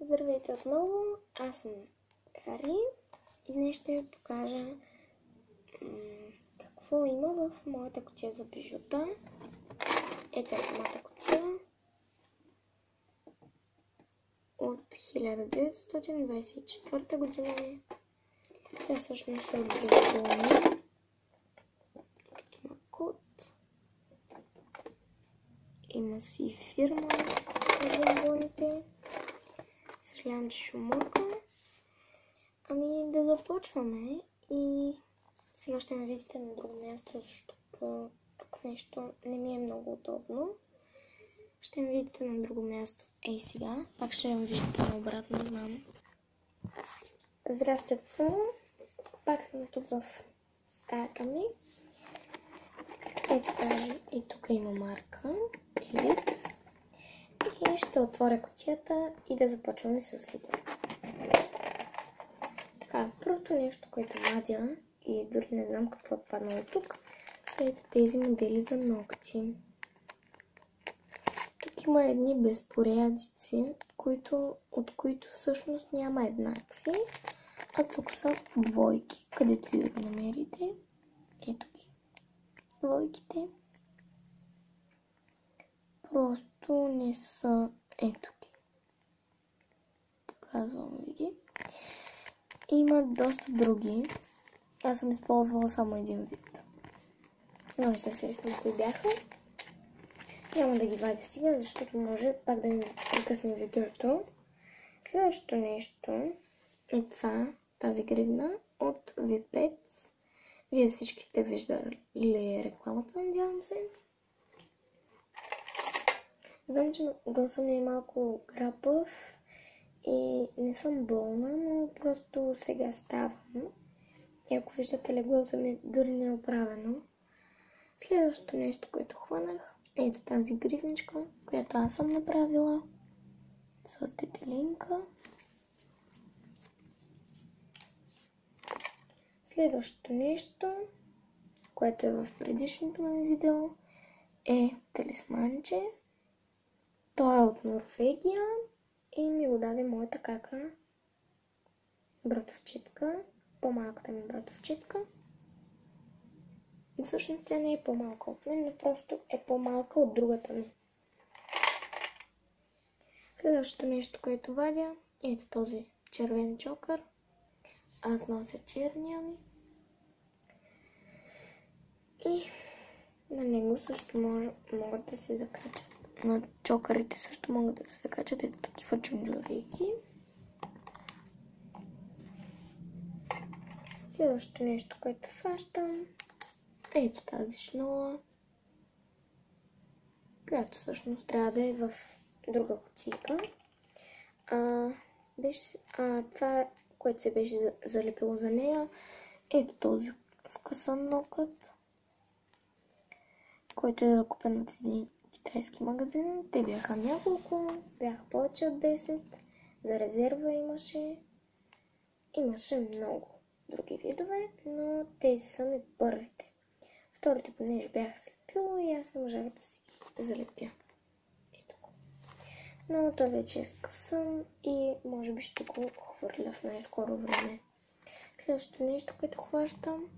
Здравейте отново, аз съм Кари и днес ще ви покажа какво има в моята кутия за бижута. Ето е самата кутия от 1924 година. Тя всъщност е от бомбони. Тук има код. Има си фирма на бомбоните. Съжалявам, че шумурка. Ами да започваме и сега ще ме видите на друго място, защото тук нещо не ми е много удобно. Ще ме видите на друго място. Ей сега, пак ще ме видите наобратно, знам. Здрасти отново. Пак съм тук в стаята ми. Ето даже и тук има марка. Елит. И ще отворя кутията и да започваме с видео. Така, първото нещо, което вадя, и дори не знам какво е паднало тук, са тези модели за ногти. Тук има едни безпорядици, от които всъщност няма еднакви, а тук са двойки, където и да го намерите. Ето ги. Двойките. Просто не са ето ги. Показвам ви ги. Има доста други. Аз съм използвала само един вид. Но не се сещам кои бяха. Няма да ги вадя сега, защото може пак да ми прекъсне видеото. Следващото нещо е това, тази гривна от V5. Вие всички сте виждали рекламата, надявам се. Знам, че гласа ми е малко грапав и не съм болна, но просто сега ставам. И ако виждате, леглото ми дори не е оправено. Следващото нещо, което хванах, е ето тази гривничка, която аз съм направила с детелинка. Следващото нещо, което е в предишното ми видео, е талисманче. Той е от Норвегия и ми го даде моята кака братовчетка, по-малката ми братовчетка. Всъщност тя не е по-малка от мен, но просто е по-малка от другата ми. Следващото нещо, което вадя, е ето този червен чокър. Аз нося черния ми. И на него също могат да се закачат. На чокърите също могат да се закачат ето такива чунджурейки. Следващото нещо, което фащам, е ето тази шнола, която всъщност трябва да е в друга кутийка. Това, което се беше залепило за нея, ето този скъсан нокът, който е закупен от един китайски магазин. Те бяха няколко, бяха повече от 10. За резерва имаше. Имаше много други видове, но тези са ми първите. Вторите, понеже бяха слепило и аз не можах да си ги залепя. Ето го. Но той вече е скъсан и може би ще го хвърля в най-скоро време. Следващото нещо, което хващам,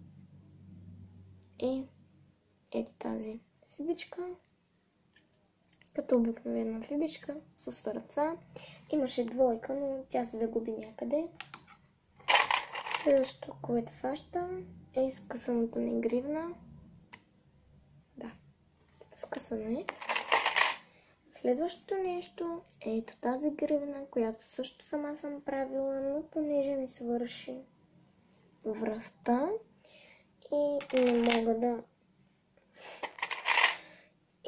е ето тази фибичка. Като обикновена фибичка с сърца. Имаше двойка, но тя се загуби някъде. Следващото, което фащам, е скъсаната ми гривна. Да, скъсана е. Следващото нещо е ето тази гривна, която също сама съм правила, но понеже ми свърши връвта и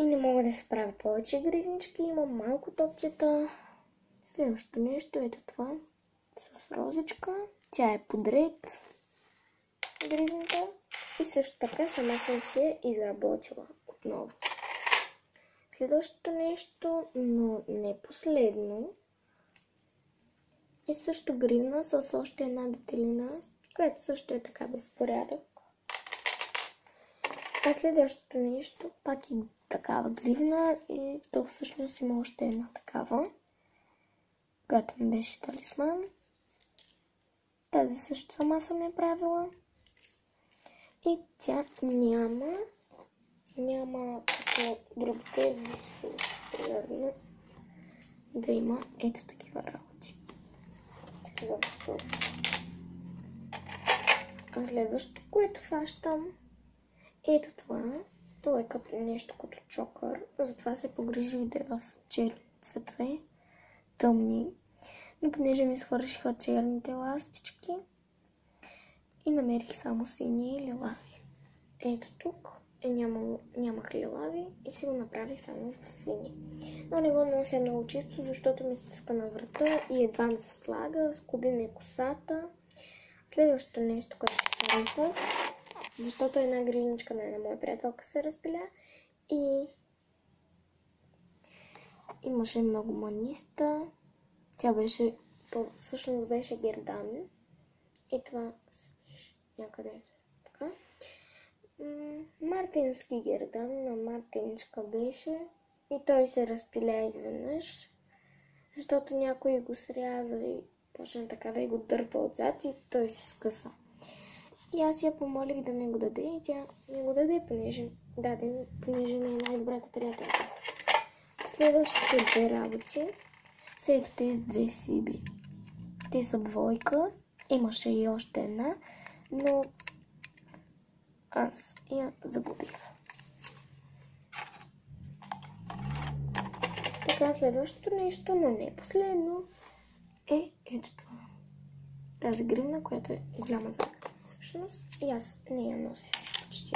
не мога да се правя повече гривнички, имам малко топчета. Следващото нещо е ето това с розичка. Тя е подред гривната и също така сама съм си я изработила отново. Следващото нещо, но не последно, е също гривна с още една детелина, която също е така безпорядък. А следващото нещо пак е такава гривна и то всъщност има още една такава. която ми беше талисман. Тази също сама съм я правила. И тя няма като другите, примерно, да има ето такива работи. Такива високи. А следващото, което фащам, ето това. То е като нещо като чокър. Затова се погрижих да е в черни цветове, тъмни. Но понеже ми свършиха черните ластички и намерих само сини и лилави. Ето тук нямах лилави и си го направих само в сини. Но не го нося много чисто, защото ми стиска на врата и едва ми се слага, скуби ми косата. Следващото нещо, което си харесах, защото една гривничка на една моя приятелка се разпиля и имаше много маниста. Тя беше, всъщност беше гердан и това беше някъде така. Мартински гердан на Мартинчка беше и той се разпиля изведнъж, защото някой го сряза и почна така да го дърпа отзад и той се скъса. И аз я помолих да ми го даде и тя ми го даде, понеже ми е най-добрата приятелка. Следващите две работи са ето тези две фиби. Те са двойка, имаше и още една, но аз я загубих. Така, следващото нещо, но не последно, е ето това. Тази гривна, която е голяма загата всъщност и аз не я нося почти.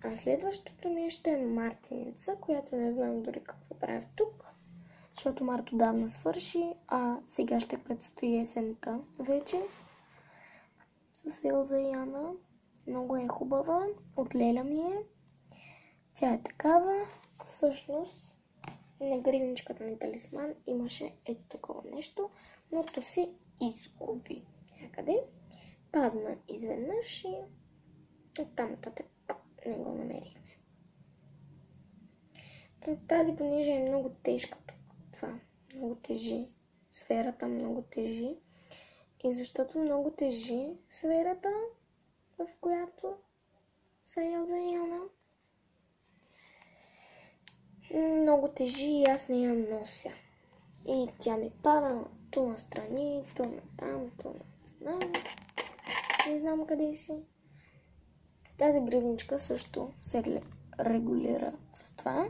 А следващото нещо е мартеница, която не знам дори какво прави тук, защото март отдавна свърши, а сега ще предстои есента вече с Елза и Ана. Много е хубава, от Леля ми е. Тя е такава. Всъщност на гривничката ми талисман имаше ето такова нещо, но то си изгуби някъде. Падна изведнъж и оттам нататък не го намерихме. Тази, понеже е много тежка тук, това много тежи, сферата много тежи. И защото много тежи сферата, в която са Елза и Ана, много тежи и аз не я нося. И тя ми пада то настрани, то натам, то на не знам къде си. Тази гривничка също се регулира с това.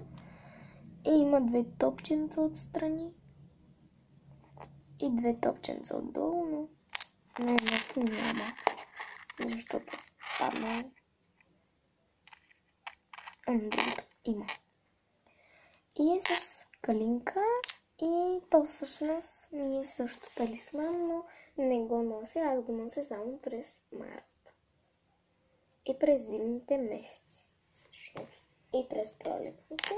И има две топченца отстрани и две топченца отдолу, но най-много няма, защото падна. Другото има. И е с калинка и то всъщност ми е също талисман, но не го нося, аз го нося само през март. И през зимните месеци всъщност. И през пролетните.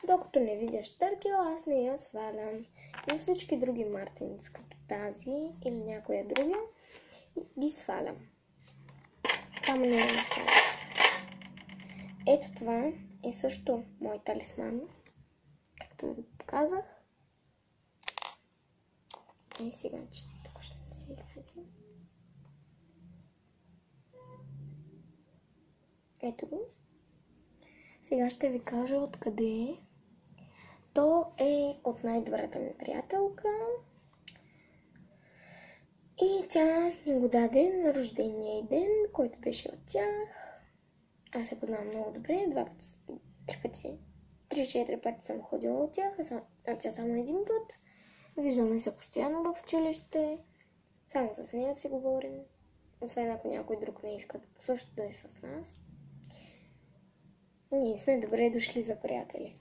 Докато не видя щъркел, аз не я свалям. Но всички други мартеници, като тази или някоя друга, ги свалям. Само не я свалям. Ето това е също мой талисман. Както ви показах. И сега, че тук ще не се излезе. Ето го. Сега ще ви кажа откъде е. То е от най-добрата ми приятелка. И тя ни го даде на рождения ден, който беше от тях. Аз я познавам много добре. 3-4 пъти съм ходила от тях, а тя само един път. Виждаме се постоянно в училище. Само с нея си говорим. Освен ако някой друг не иска също да е с нас. Ние сме добре дошли за приятели.